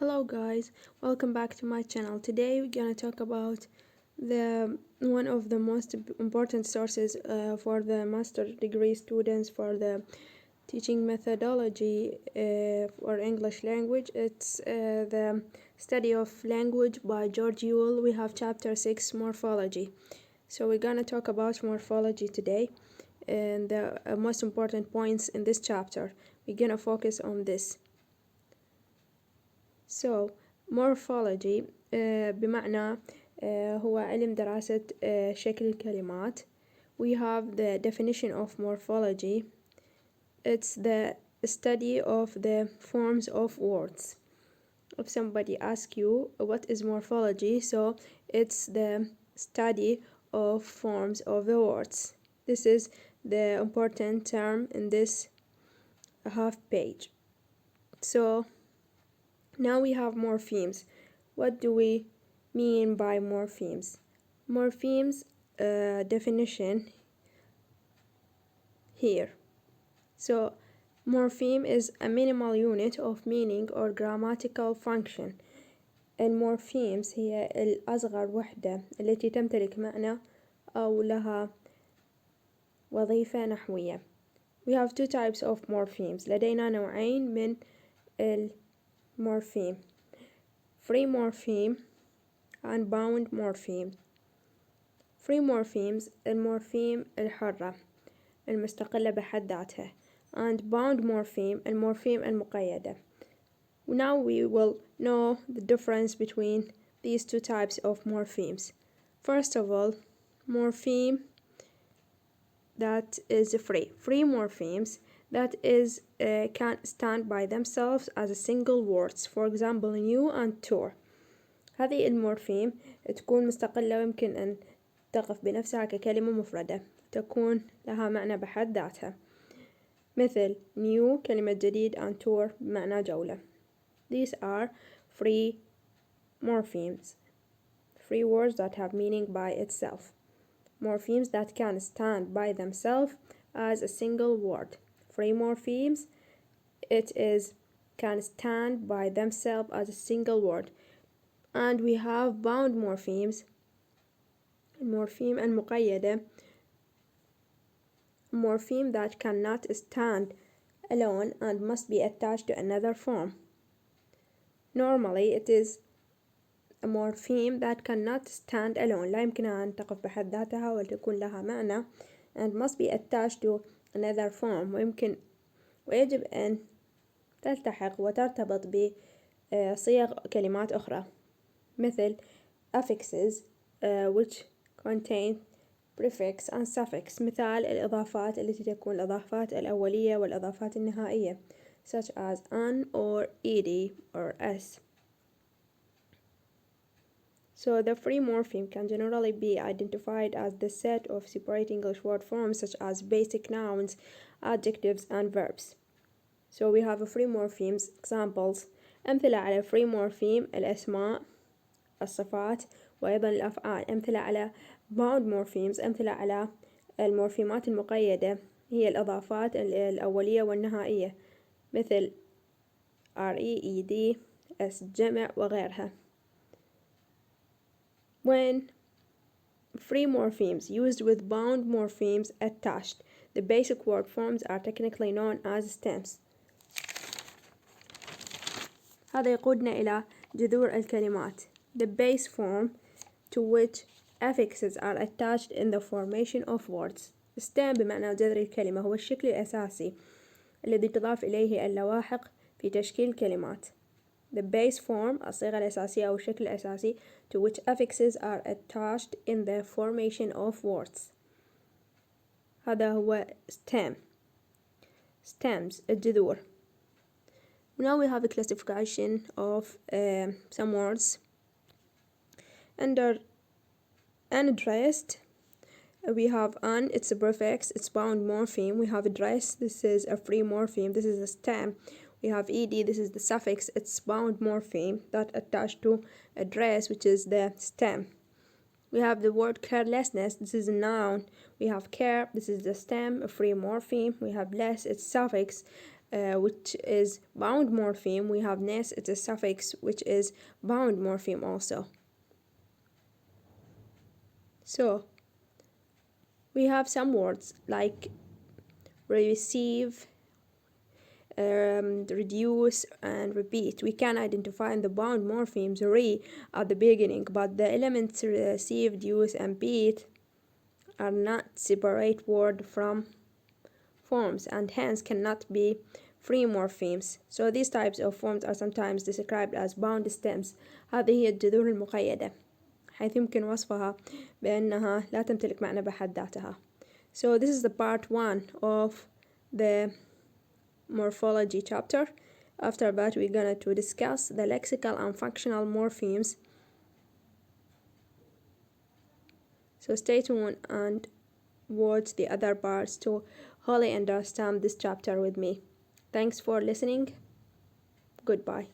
Hello guys, welcome back to my channel. Today we're gonna talk about one of the most important sources for the master degree students for the teaching methodology for English language. It's the study of language by George Yule. We have chapter 6, Morphology. So we're gonna talk about morphology today and the most important points in this chapter. We're gonna focus on this. So morphology بمعنى هو علم دراسة شكل الكلمات. We have the definition of morphology. It's the study of the forms of words. If somebody asks you what is morphology, so it's the study of forms of the words. This is the important term in this half page. So now we have morphemes. What do we mean by morphemes? Morphemes definition here. So morpheme is a minimal unit of meaning or grammatical function. المورفيمز هي الأصغر وحدة التي تمتلك معنى أو لها وظيفة نحوية. We have two types of morphemes. لدينا نوعين من morpheme: free morpheme and bound morpheme. free morphemes المورفيم الحرة المستقلة بحد ذاتها, and bound morpheme المورفيم المقيدة. Now we will know the difference between these two types of morphemes. First of all, morpheme that is free. Free morphemes that is can stand by themselves as a single words. For example, new and tour. هذه المورفيم تكون مستقلة ويمكن أن تقف بنفسها ككلمة مفردة, تكون لها معنى بحد ذاتها, مثل new كلمة جديد and tour بمعنى جولة. These are free morphemes, free words that have meaning by itself. Morphemes that can stand by themselves as a single word. Free morphemes, it is can stand by themselves as a single word. And we have bound morphemes. المورفيم المقيدة, morpheme that cannot stand alone and must be attached to another form. Normally it is a morpheme that cannot stand alone, لا يمكنها أن تقف بحد ذاتها وتكون لها معنى, and must be attached to another form, ويجب أن تلتحق وترتبط بصيغ كلمات أخرى, مثل affixes which contain prefix and suffix. مثال الإضافات التي تكون الإضافات الأولية والإضافات النهائية, such as an or ed or s. So the free morpheme can generally be identified as the set of separate English word forms such as basic nouns, adjectives and verbs. So we have a free morphemes examples. أمثلة على free morpheme الأسماء, الصفات وأيضا الأفعال. أمثلة على bound morphemes, أمثلة على المورفيمات المقيدة هي الإضافات الأولية والنهائية, مثل reed, s جمع وغيرها. When free morphemes used with bound morphemes attached, the basic word forms are technically known as stems. هذا يقودنا إلى جذور الكلمات. The base form to which affixes are attached in the formation of words. stem بمعنى جذر الكلمة هو الشكل الأساسي الذي تضاف إليه اللواحق في تشكيل الكلمات. The base form الصيغة الأساسية أو الشكل الأساسي to which affixes are attached in the formation of words. هذا هو stem. Stems الجذور. Now we have a classification of some words. Under unaddressed, we have an, it's a prefix, it's bound morpheme. We have address, this is a free morpheme, this is a stem. We have ed, this is the suffix, it's bound morpheme that attached to address, which is the stem. We have the word carelessness, this is a noun. We have care, this is the stem, a free morpheme. We have less, it's suffix, which is bound morpheme. We have ness, it's a suffix, which is bound morpheme also. So we have some words like receive, reduce, and repeat. We can identify in the bound morphemes re at the beginning, but the elements receive, use, and beat are not separate word from forms and hence cannot be free morphemes. So these types of forms are sometimes described as bound stems. هذه هي الجذور المقيدة حيث يمكن وصفها بأنها لا تمتلك معنى بحد ذاتها. So this is the part 1 of the morphology chapter. After that we're gonna to discuss the lexical and functional morphemes. So stay tuned and watch the other parts to wholly understand this chapter with me. Thanks for listening. Goodbye.